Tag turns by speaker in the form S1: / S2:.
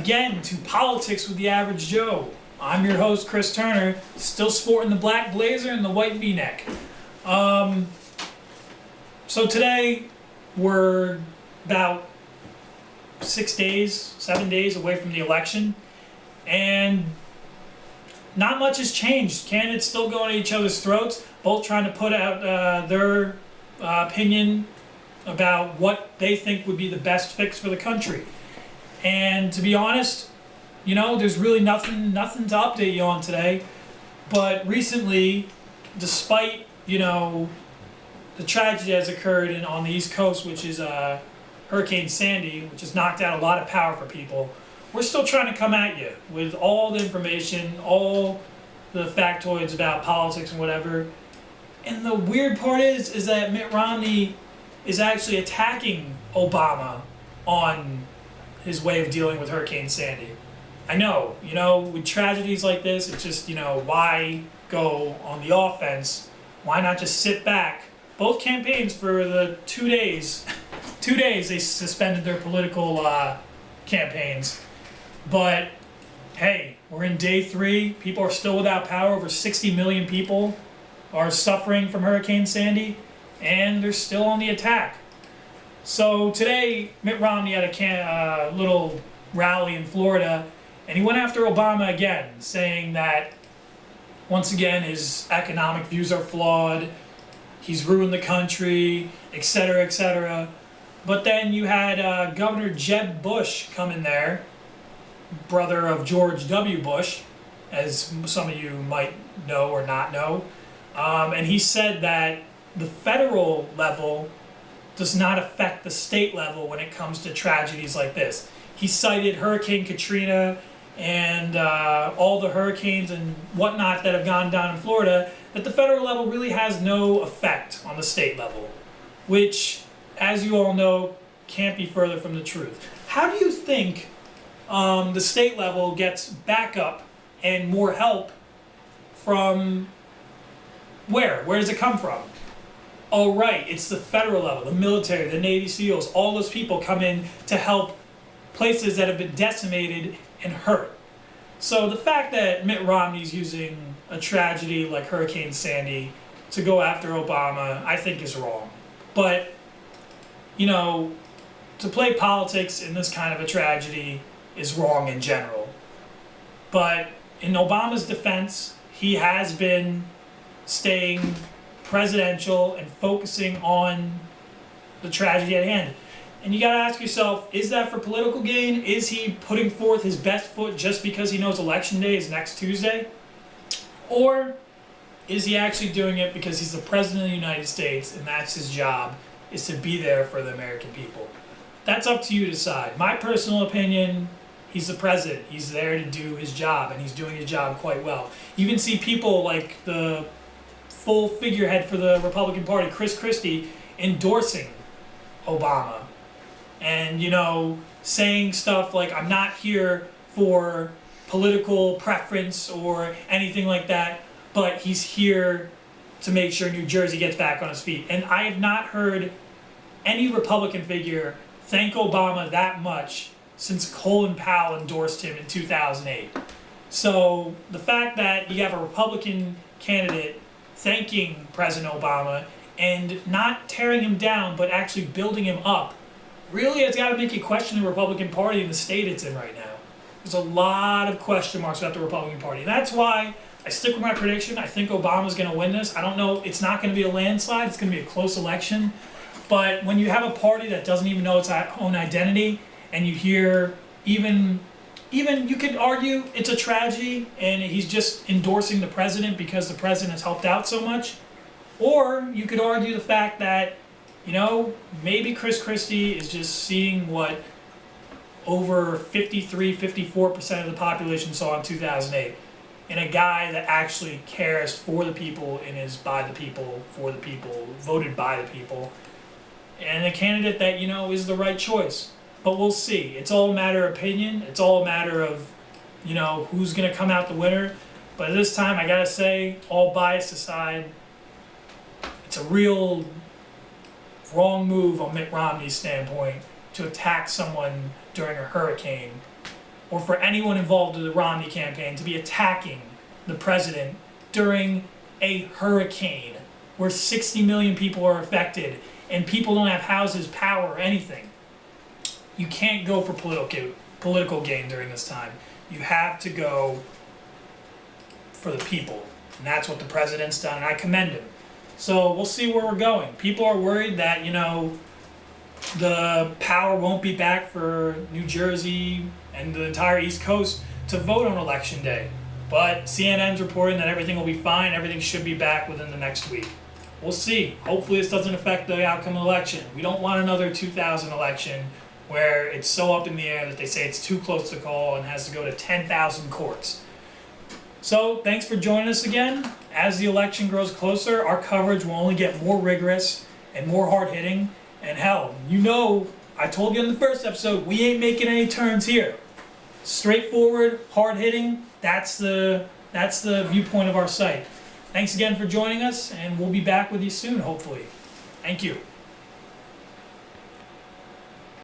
S1: again to Politics with the Average Joe. I'm your host, Chris Turner, still sporting the black blazer and the white v-neck. So today, we're about 7 days away from the election, and not much has changed. Candidates still going at each other's throats, both trying to put out their opinion about what they think would be the best fix for the country. And to be honest, there's really nothing to update you on today. But recently, despite, the tragedy that's occurred on the East Coast, which is Hurricane Sandy, which has knocked out a lot of power for people, we're still trying to come at you with all the information, all the factoids about politics and whatever. And the weird part is that Mitt Romney is actually attacking Obama on his way of dealing with Hurricane Sandy. I know, with tragedies like this, it's just, why go on the offense? Why not just sit back? Both campaigns for the 2 days, they suspended their political campaigns. But hey, we're in day 3. People are still without power. Over 60 million people are suffering from Hurricane Sandy, and they're still on the attack. So today, Mitt Romney had a little rally in Florida, and he went after Obama again, saying that, once again, his economic views are flawed, he's ruined the country, etc., etc. But then you had Governor Jeb Bush come in there, brother of George W. Bush, as some of you might know or not know, and he said that the federal level does not affect the state level when it comes to tragedies like this. He cited Hurricane Katrina and all the hurricanes and whatnot that have gone down in Florida, that the federal level really has no effect on the state level, which, as you all know, can't be further from the truth. How do you think the state level gets backup and more help from where? Where does it come from? Oh, right, it's the federal level, the military, the Navy SEALs, all those people come in to help places that have been decimated and hurt. So the fact that Mitt Romney's using a tragedy like Hurricane Sandy to go after Obama, I think is wrong. But, to play politics in this kind of a tragedy is wrong in general. But in Obama's defense, he has been staying presidential and focusing on the tragedy at hand. And you gotta ask yourself, is that for political gain? Is he putting forth his best foot just because he knows election day is next Tuesday? Or is he actually doing it because he's the president of the United States and that's his job, is to be there for the American people? That's up to you to decide. My personal opinion, he's the president. He's there to do his job, and he's doing his job quite well. You even see people like the full figurehead for the Republican Party, Chris Christie, endorsing Obama. And, saying stuff like, I'm not here for political preference or anything like that, but he's here to make sure New Jersey gets back on its feet. And I have not heard any Republican figure thank Obama that much since Colin Powell endorsed him in 2008. So the fact that you have a Republican candidate thanking President Obama and not tearing him down but actually building him up really has got to make you question the Republican Party in the state it's in right now. There's a lot of question marks about the Republican Party. And that's why I stick with my prediction. I think Obama's going to win this. I don't know. It's not going to be a landslide. It's going to be a close election. But when you have a party that doesn't even know its own identity, and you hear even you could argue it's a tragedy and he's just endorsing the president because the president has helped out so much, or you could argue the fact that, maybe Chris Christie is just seeing what over 54% of the population saw in 2008, in a guy that actually cares for the people and is by the people, for the people, voted by the people, and a candidate that, is the right choice. But we'll see. It's all a matter of opinion. It's all a matter of, who's going to come out the winner. But at this time, I got to say, all bias aside, it's a real wrong move on Mitt Romney's standpoint to attack someone during a hurricane or for anyone involved in the Romney campaign to be attacking the president during a hurricane where 60 million people are affected and people don't have houses, power, or anything. You can't go for political gain during this time. You have to go for the people. And that's what the president's done, and I commend him. So we'll see where we're going. People are worried that, the power won't be back for New Jersey and the entire East Coast to vote on Election Day. But CNN's reporting that everything will be fine, everything should be back within the next week. We'll see. Hopefully this doesn't affect the outcome of the election. We don't want another 2000 election where it's so up in the air that they say it's too close to call and has to go to 10,000 courts. So thanks for joining us again. As the election grows closer, our coverage will only get more rigorous and more hard-hitting. And hell, I told you in the first episode, we ain't making any turns here. Straightforward, hard-hitting, that's the viewpoint of our site. Thanks again for joining us, and we'll be back with you soon, hopefully. Thank you.